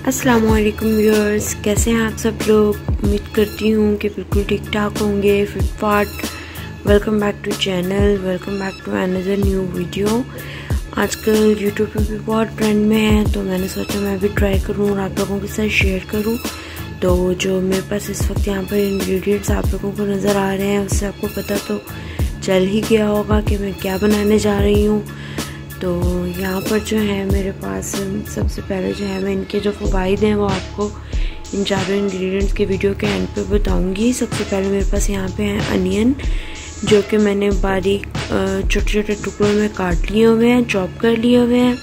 अस्सलामुअलैकुम व्यूअर्स, कैसे हैं आप सब लोग। उम्मीद करती हूँ कि बिल्कुल ठीक ठाक होंगे, फिट फाट। Welcome back to channel, welcome back to another new video. आजकल यूट्यूब पे भी बहुत ट्रेंड में है, तो मैंने सोचा मैं भी ट्राई करूँ और आप लोगों के साथ शेयर करूँ। तो जो मेरे पास इस वक्त यहाँ पर इंग्रेडिएंट्स आप लोगों को नज़र आ रहे हैं, उससे आपको पता तो चल ही गया होगा कि मैं क्या बनाने जा रही हूँ। तो यहाँ पर जो है मेरे पास सबसे पहले जो है मैं इनके जो फ़वाइद हैं वो आपको इन चारों इंग्रेडिएंट्स के वीडियो के एंड पे बताऊँगी। सबसे पहले मेरे पास यहाँ पे है अनियन, जो कि मैंने बारीक छोटे छोटे टुकड़ों में काट लिए हुए हैं, चॉप कर लिए हुए हैं।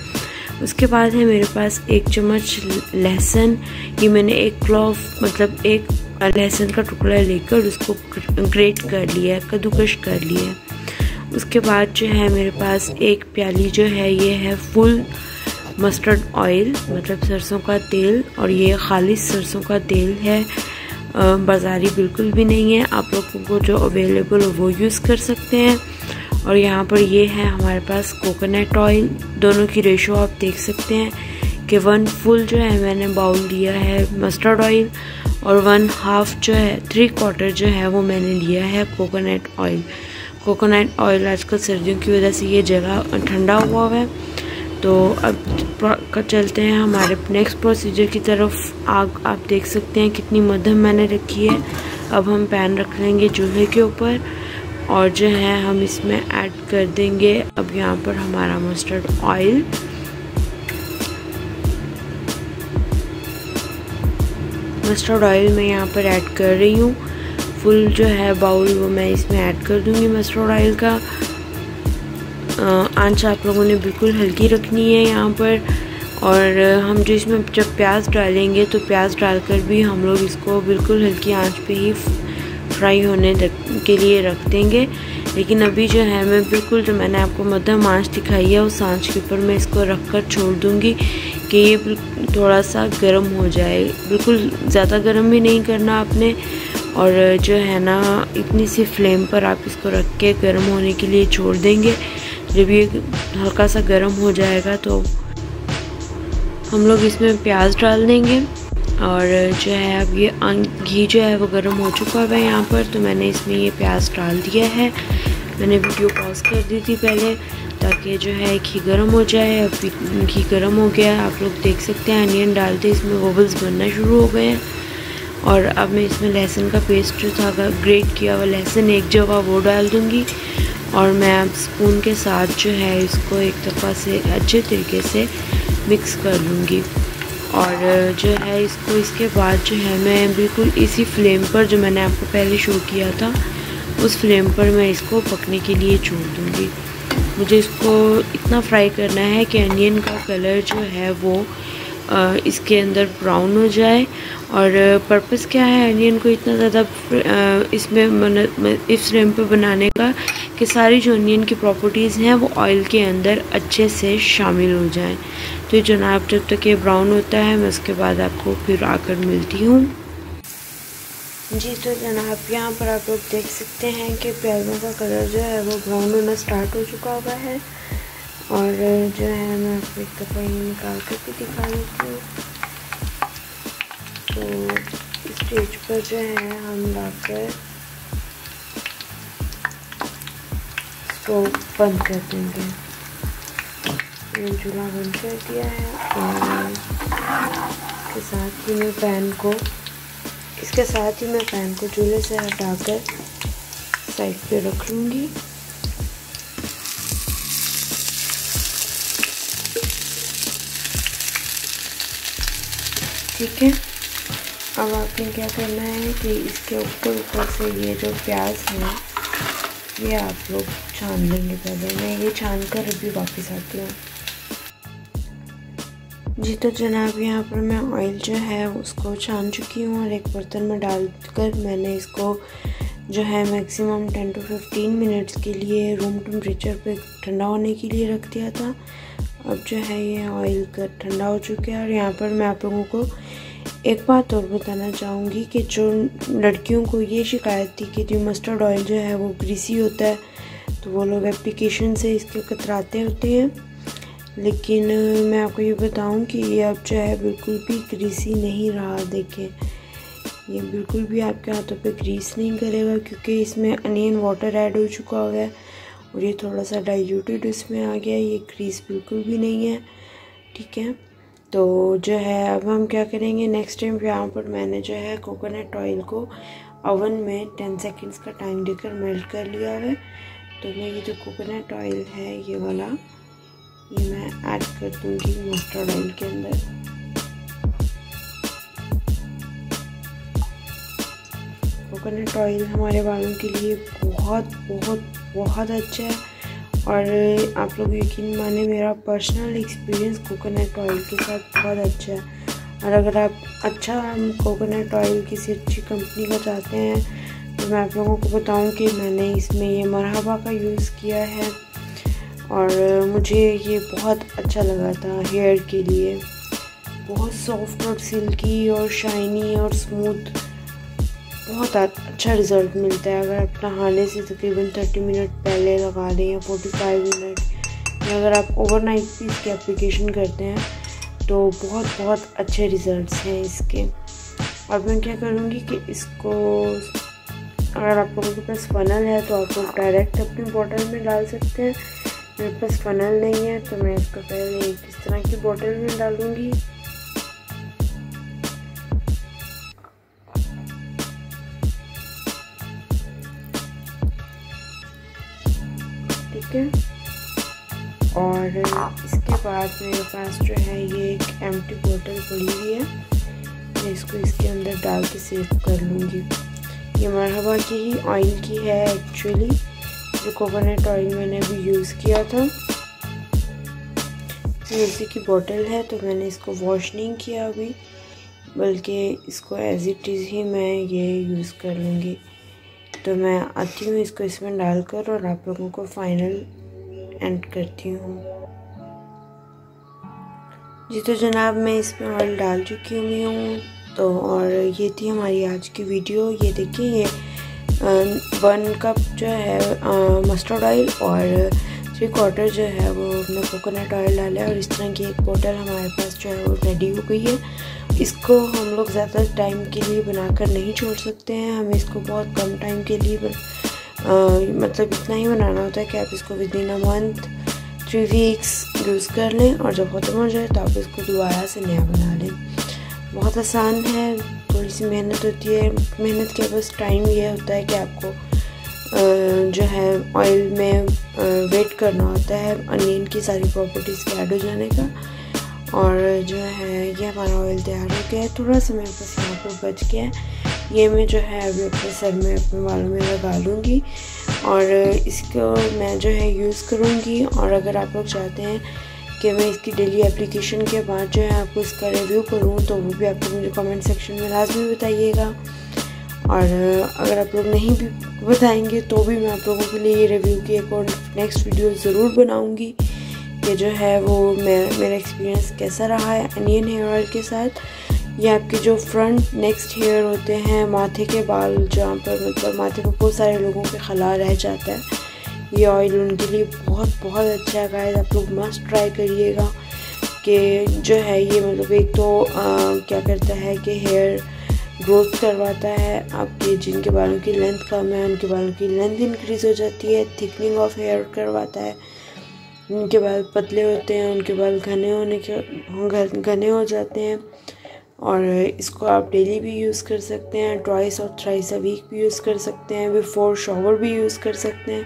उसके बाद है मेरे पास 1 चम्मच लहसुन। ये मैंने एक क्लॉव मतलब एक लहसुन का टुकड़ा लेकर उसको ग्रेट कर लिया है, कद्दूकश कर लिया है। उसके बाद जो है मेरे पास 1 प्याली जो है ये है फुल मस्टर्ड ऑयल, मतलब सरसों का तेल, और ये खालिस सरसों का तेल है, बाज़ारी बिल्कुल भी नहीं है। आप लोगों को जो अवेलेबल हो वो यूज़ कर सकते हैं। और यहाँ पर ये है हमारे पास कोकोनट ऑयल। दोनों की रेशो आप देख सकते हैं कि 1 फुल जो है मैंने बाउल लिया है मस्टर्ड ऑयल, और 1/2 जो है 3/4 जो है वो मैंने लिया है कोकोनट ऑयल। कोकोनट ऑयल आजकल सर्दियों की वजह से ये जगह ठंडा हुआ है। तो अब चलते हैं हमारे नेक्स्ट प्रोसीजर की तरफ। आग आप देख सकते हैं कितनी मध्यम मैंने रखी है। अब हम पैन रख लेंगे चूल्हे के ऊपर और जो है हम इसमें ऐड कर देंगे अब यहाँ पर हमारा मस्टर्ड ऑयल। मस्टर्ड ऑयल मैं यहाँ पर ऐड कर रही हूँ। फुल जो है बाउल वो मैं इसमें ऐड कर दूंगी मस्टर्ड ऑयल का। आंच आप लोगों ने बिल्कुल हल्की रखनी है यहाँ पर। और हम जो इसमें जब प्याज डालेंगे तो प्याज डालकर भी हम लोग इसको बिल्कुल हल्की आंच पे ही फ्राई होने के लिए रख देंगे। लेकिन अभी जो है मैं बिल्कुल जो मैंने आपको मध्यम आंच दिखाई है उस आंच के ऊपर मैं इसको रख कर छोड़ दूँगी कि ये थोड़ा सा गर्म हो जाए। बिल्कुल ज़्यादा गर्म भी नहीं करना आपने, और जो है ना इतनी सी फ्लेम पर आप इसको रख के गर्म होने के लिए छोड़ देंगे। जब ये हल्का सा गर्म हो जाएगा तो हम लोग इसमें प्याज डाल देंगे। और जो है अब ये घी जो है वो गर्म हो चुका है यहाँ पर, तो मैंने इसमें ये प्याज डाल दिया है। मैंने वीडियो पॉज कर दी थी पहले ताकि जो है घी गर्म हो जाए। अब घी गर्म हो गया है, आप लोग देख सकते हैं। अनियन डालते इसमें बबल्स बनना शुरू हो गए हैं। और अब मैं इसमें लहसुन का पेस्ट जो था ग्रेट किया हुआ लहसुन 1 जगह वो डाल दूँगी। और मैं अब स्पून के साथ जो है इसको एक दफ़ा से अच्छे तरीके से मिक्स कर लूँगी। और जो है इसको इसके बाद जो है मैं बिल्कुल इसी फ्लेम पर जो मैंने आपको पहले शो किया था उस फ्लेम पर मैं इसको पकने के लिए छोड़ दूँगी। मुझे इसको इतना फ्राई करना है कि अनियन का कलर जो है वो इसके अंदर ब्राउन हो जाए। और पर्पस क्या है अनियन को इतना ज़्यादा इसमें इस फ्लेम पे बनाने का कि सारी जो अनियन की प्रॉपर्टीज़ हैं वो ऑयल के अंदर अच्छे से शामिल हो जाएं। तो जनाब जब तक ये ब्राउन होता है मैं उसके बाद आपको फिर आकर मिलती हूँ। जी तो जनाब यहाँ पर आप लोग देख सकते हैं कि प्याज़ों का कलर जो है वो ब्राउन होना स्टार्ट हो चुका हुआ है। और जो है मैं आपको एक दफ़ा ये निकाल कर भी दिखा देती हूँ। तो इस स्टेज पर जो है हम लाकर इसको बंद कर देंगे। मैंने चूल्हा बंद कर दिया है और इसके साथ ही मैं पैन को चूल्हे से हटाकर साइड पे रख लूँगी। ठीक है, अब आपने क्या करना है कि इसके ऊपर से ये जो प्याज है ये आप लोग छान लेंगे। पहले मैं ये छान कर अभी वापस आती हूँ। जी तो जनाब यहाँ पर मैं ऑयल जो है उसको छान चुकी हूँ और एक बर्तन में डालकर मैंने इसको जो है मैक्सिमम 10 to 15 मिनट्स के लिए रूम टेम्परेचर पे ठंडा होने के लिए रख दिया था। अब जो है ये ऑयल का ठंडा हो चुका है। और यहाँ पर मैं आप लोगों को एक बात और बताना चाहूँगी कि जो लड़कियों को ये शिकायत थी कि जो मस्टर्ड ऑयल जो है वो ग्रीसी होता है, तो वो लोग एप्लीकेशन से इसके कतराते होते हैं। लेकिन मैं आपको ये बताऊं कि ये अब जो है बिल्कुल भी ग्रीसी नहीं रहा। देखें, ये बिल्कुल भी आपके हाथों पे ग्रीस नहीं करेगा, क्योंकि इसमें अनियन वाटर ऐड हो चुका हुआ है और ये थोड़ा सा डाइल्यूटेड इसमें आ गया। ये ग्रीस बिल्कुल भी नहीं है, ठीक है। तो जो है अब हम क्या करेंगे, नेक्स्ट टाइम यहाँ पर मैंने जो है कोकोनट ऑयल को ओवन में 10 सेकेंड्स का टाइम देकर मेल्ट कर लिया है। तो मैं ये जो कोकोनट ऑयल है ये वाला, ये मैं ऐड कर दूँगी मस्टर्ड ऑयल के अंदर। कोकोनट ऑयल हमारे बालों के लिए बहुत बहुत बहुत अच्छा है और आप लोग यकीन माने मेरा पर्सनल एक्सपीरियंस कोकोनट ऑयल के साथ बहुत अच्छा है। और अगर आप अच्छा कोकोनट ऑयल किसी अच्छी कंपनी का चाहते हैं तो मैं आप लोगों को बताऊं कि मैंने इसमें ये मरहबा का यूज़ किया है और मुझे ये बहुत अच्छा लगा था हेयर के लिए। बहुत सॉफ्ट और सिल्की और शाइनी और स्मूथ, बहुत अच्छा रिज़ल्ट मिलता है। अगर आप नहाने से तकरीबन 30 मिनट पहले लगा लें या 45 मिनट, या अगर आप ओवरनाइट भी इसकी एप्लीकेशन करते हैं तो बहुत बहुत अच्छे रिज़ल्ट्स हैं इसके। और मैं क्या करूँगी कि इसको, अगर आप लोगों के पास फनल है तो आप लोग डायरेक्ट अपनी बॉटल में डाल सकते हैं। मेरे पास फनल नहीं है तो मैं इसको पहले एक इस तरह की बॉटल में डालूँगी। ठीक है, और इसके बाद मेरे पास जो है ये एक एम्प्टी बोतल पड़ी हुई है, मैं इसको इसके अंदर डाल के सेव कर लूँगी। ये मरहबा की ही ऑयल की है एक्चुअली, जो कोकोनट ऑयल मैंने अभी यूज़ किया था। इसी की बोतल है तो मैंने इसको वॉश नहीं किया अभी, बल्कि इसको एज इट इज़ ही मैं ये यूज़ कर लूँगी। तो मैं आती हूँ इसको इसमें डालकर और आप लोगों को फाइनल एंड करती हूँ। जी तो जनाब मैं इसमें ऑयल डाल चुकी हूँ। तो और ये थी हमारी आज की वीडियो। ये देखिए, ये 1 कप जो है मस्टर्ड ऑयल और 3/4 जो है वो हमने कोकोनट ऑयल डाला है और इस तरह की एक बोतल हमारे पास जो है वो रेडी हो गई है। इसको हम लोग ज़्यादा टाइम के लिए बनाकर नहीं छोड़ सकते हैं, हमें इसको बहुत कम टाइम के लिए मतलब इतना ही बनाना होता है कि आप इसको within a month 3 weeks use कर लें और जब ख़त्म हो जाए तो आप इसको दोबारा से नया बना लें। बहुत आसान है, थोड़ी सी मेहनत होती है। मेहनत के बस टाइम ये होता है कि आपको जो है ऑयल में वेट करना होता है अनियन की सारी प्रॉपर्टीज़ के ऐड हो जाने का। और जो है ये हमारा ऑयल तैयार हो गया है। थोड़ा सा मेरे पास यहाँ पर बच गया है, ये मैं जो है अभी अपने सर में अपने बालों में लगा लूँगी और इसको मैं जो है यूज़ करूँगी। और अगर आप लोग चाहते हैं कि मैं इसकी डेली एप्लीकेशन के बाद जो है आपको इसका रिव्यू करूँ तो वो भी आप लोग मुझे कमेंट सेक्शन में लाजमी बताइएगा। और अगर आप लोग नहीं भी बताएंगे तो भी मैं आप लोगों के लिए ये रिव्यू की एक और नेक्स्ट वीडियो ज़रूर बनाऊँगी कि जो है वो मेरा एक्सपीरियंस कैसा रहा है अनियन हेयर ऑयल के साथ। ये आपके जो फ्रंट नेक्स्ट हेयर होते हैं, माथे के बाल जहाँ पर मतलब माथे पर बहुत सारे लोगों के खला रह जाता है, ये ऑयल उनके लिए बहुत बहुत अच्छा है गाइस। आप लोग मस्ट ट्राई करिएगा कि जो है ये मतलब एक तो क्या करता है कि हेयर ग्रोथ करवाता है। आपके जिनके बालों की लेंथ कम है उनके बालों की लेंथ इंक्रीज़ हो जाती है। थिकनिंग ऑफ हेयर करवाता है। उनके बाल पतले होते हैं उनके बाल घने हो जाते हैं। और इसको आप डेली भी यूज़ कर सकते हैं, ट्वाइस और थ्राइस अ वीक भी यूज़ कर सकते हैं, बिफोर शॉवर भी यूज़ कर सकते हैं।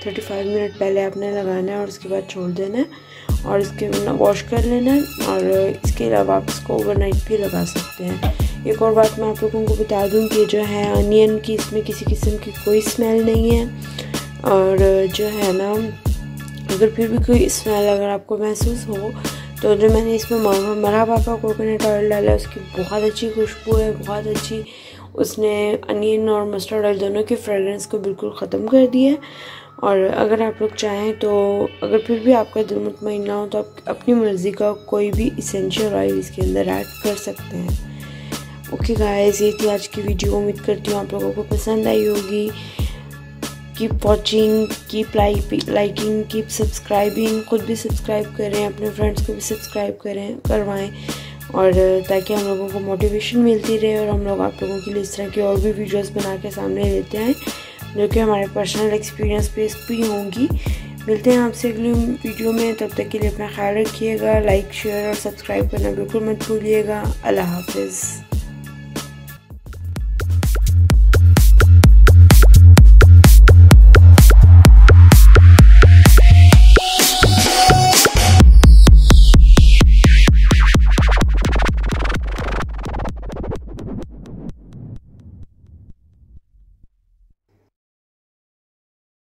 35 मिनट पहले आपने लगाना है और उसके बाद छोड़ देना है और इसके वॉश कर लेना है। और इसके अलावा आप इसको ओवरनाइट भी लगा सकते हैं। एक और बात मैं आप लोगों को बता दूं कि जो है अनियन की इसमें किसी किस्म की कोई स्मेल नहीं है। और जो है ना, अगर फिर भी कोई स्मेल अगर आपको महसूस हो तो जो मैंने इसमें मरहबा का कोकोनट ऑयल डाला है उसकी बहुत अच्छी खुशबू है, बहुत अच्छी। उसने अनियन और मस्टर्ड ऑयल दोनों की फ्रेगरेंस को बिल्कुल ख़त्म कर दिया है। और अगर आप लोग चाहें तो अगर फिर भी आपका दिल मुतमईन ना हो तो आप अपनी मर्ज़ी का कोई भी इसेंशियल ऑयल इसके अंदर ऐड कर सकते हैं। ओके गाइस, ये थी आज की वीडियो। उम्मीद करती हूँ आप लोगों को पसंद आई होगी। Keep watching, keep liking, keep subscribing. ख़ुद भी सब्सक्राइब करें, अपने फ्रेंड्स को भी सब्सक्राइब करवाएं, और ताकि हम लोगों को मोटिवेशन मिलती रहे और हम लोग आप लोगों के लिए इस तरह की और भी वीडियोस बना के सामने लेते हैं जो कि हमारे पर्सनल एक्सपीरियंस बेस्ड भी होंगी। मिलते हैं आपसे अगली वीडियो में, तब तक के लिए अपना ख्याल रखिएगा। लाइक, शेयर और सब्सक्राइब करना बिल्कुल मत भूलिएगा। अल्लाह हाफिज़।